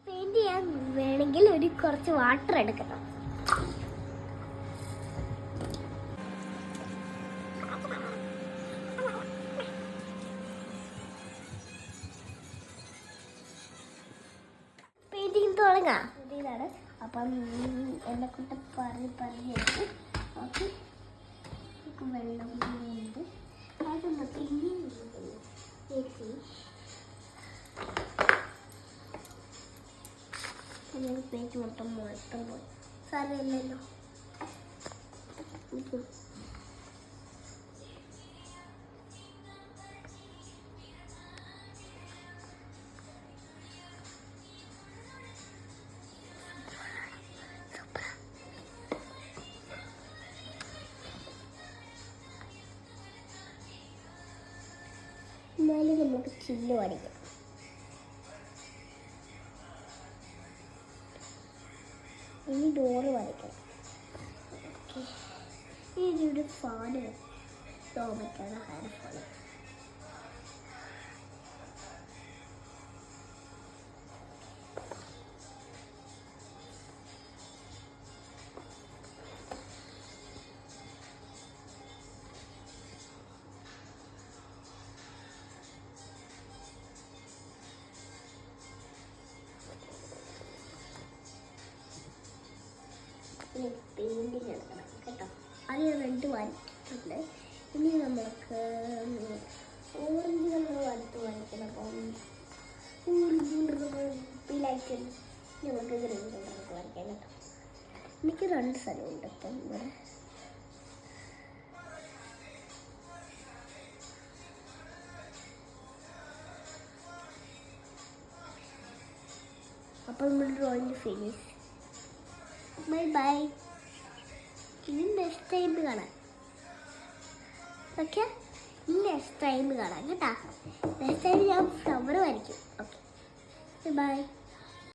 Paint ചെയ്യാൻ വേണമെങ്കിൽ കുറച്ച് വാട്ടർ എടുക്കണം. പെയിന്റിങ് തുടങ്ങാം. ഇതാണ് അപ്പം എന്നെ കൊണ്ട് പറഞ്ഞ് ഓക്കെ. വെള്ളം ഉണ്ട്, അത് നമുക്ക് ഇനിയും പേജ് മൊത്തം പോയി സാരമില്ലല്ലോ. എന്നാലും നമുക്ക് ചില്ല് വരയ്ക്കാം. ഇനി ഡോറ് വരയ്ക്കണം. ഓക്കെ, ഇതിവിടെ ഫാന് ടോമറ്റാണ് ഹാൻഡ് ഫാന്. ഇനി പെയിൻറ്റിങ് എടുക്കണം കേട്ടോ. അത് ഞാൻ റെഡ് വരച്ചിട്ടുണ്ട്. ഇനി നമുക്ക് ഓറഞ്ച് കളർ വരയ്ക്കണം. അപ്പം ലൈറ്റ് നമുക്ക് ഗ്രീൻ കളറൊക്കെ വരയ്ക്കാം കേട്ടോ. എനിക്ക് 2 സ്ഥലമുണ്ട് അപ്പം ഇവിടെ. അപ്പം നമ്മൾ ഡ്രോയിങ് ഫിനിഷ്. ബൈ. ഇനി നെക്സ്റ്റ് ടൈം കാണാം. ഓക്കെ, ഇനി നെക്സ്റ്റ് ടൈം കാണാം കേട്ടോ. നെക്സ്റ്റ് ടൈം ഞാൻ ഫ്ലവർ വരയ്ക്കും. Okay, by.